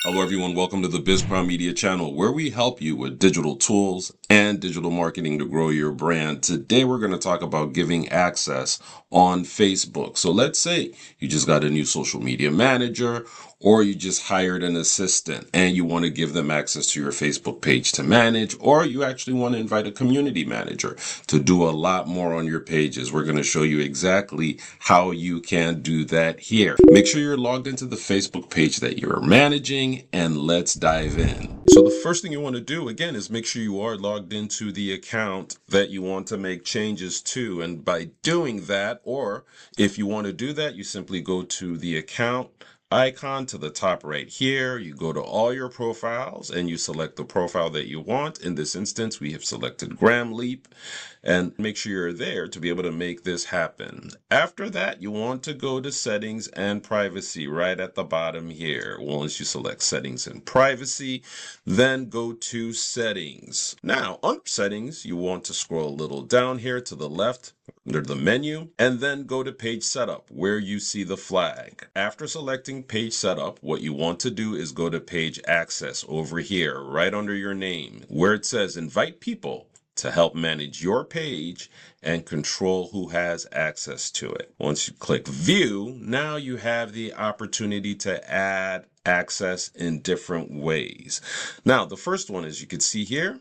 Hello everyone, welcome to the BizCrown Media channel where we help you with digital tools and digital marketing to grow your brand. Today we're going to talk about giving access on Facebook. So let's say you just got a new social media manager or you just hired an assistant and you want to give them access to your Facebook page to manage, or you actually want to invite a community manager to do a lot more on your pages. We're going to show you exactly how you can do that here. Make sure you're logged into the Facebook page that you're managing, and let's dive in. So the first thing you want to do again is make sure you are logged into the account that you want to make changes to. And by doing that, or if you want to do that, you simply go to the account icon to the top right here. You go to all your profiles and you select the profile that you want. In this instance, we have selected Leap, and make sure you're there to be able to make this happen. After that, you want to go to settings and privacy right at the bottom here. Once you select settings and privacy, then go to settings. Now, under settings, you want to scroll a little down here to the left under the menu, and then go to page setup where you see the flag. After selecting page setup, what you want to do is go to page access over here, right under your name, where it says invite people to help manage your page and control who has access to it. Once you click view, now you have the opportunity to add access in different ways. Now, the first one, as you can see here,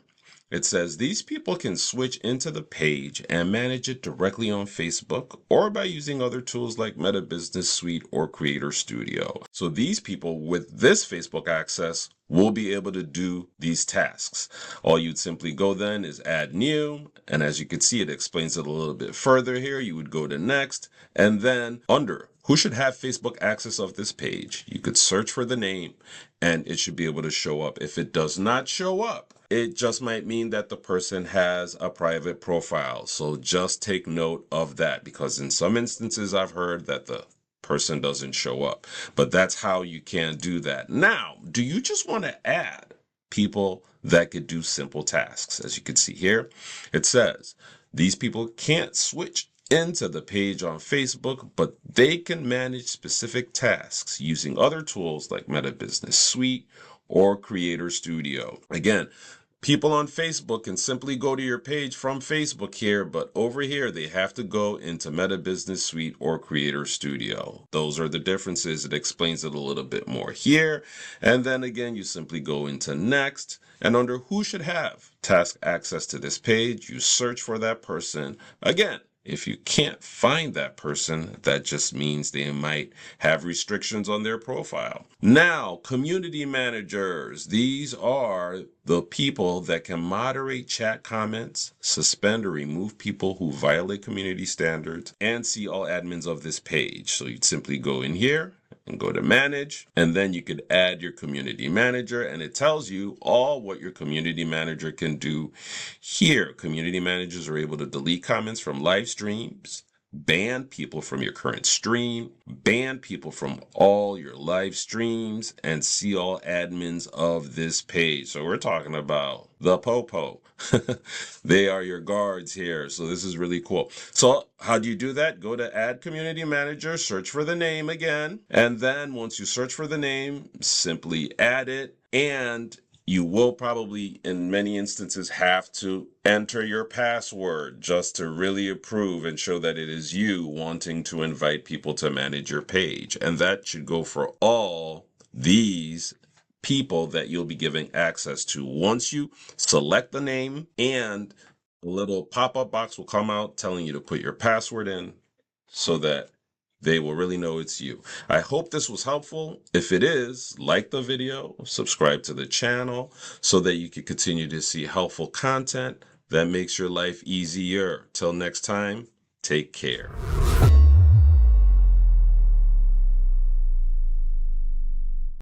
it says these people can switch into the page and manage it directly on Facebook or by using other tools like Meta Business Suite or Creator Studio. So these people with this Facebook access will be able to do these tasks. All you'd simply go then is add new, and as you can see, it explains it a little bit further here. You would go to next, and then under who should have Facebook access of this page, you could search for the name and it should be able to show up. If it does not show up, it just might mean that the person has a private profile. So just take note of that, because in some instances I've heard that the person doesn't show up, but that's how you can do that. Now, do you just want to add people that could do simple tasks? As you can see here, it says these people can't switch into the page on Facebook, but they can manage specific tasks using other tools like Meta Business Suite or Creator Studio. Again, people on Facebook can simply go to your page from Facebook here, but over here they have to go into Meta Business Suite or Creator Studio. Those are the differences. It explains it a little bit more here. And then again, you simply go into next, and under who should have task access to this page, you search for that person. Again, if you can't find that person, that just means they might have restrictions on their profile. Now, community managers. These are the people that can moderate chat comments, suspend or remove people who violate community standards, and see all admins of this page. So you'd simply go in here and go to manage, and then you could add your community manager, and it tells you all what your community manager can do here. Community managers are able to delete comments from live streams, ban people from your current stream, ban people from all your live streams, and see all admins of this page. So we're talking about the popo. They are your guards here. So this is really cool. So how do you do that? Go to add community manager, search for the name again. And then once you search for the name, simply add it, and you will probably, in many instances, have to enter your password just to really approve and show that it is you wanting to invite people to manage your page. And that should go for all these people that you'll be giving access to. Once you select the name, and a little pop-up box will come out telling you to put your password in so that they will really know it's you. I hope this was helpful. If it is, like the video, subscribe to the channel so that you can continue to see helpful content that makes your life easier. Till next time, take care.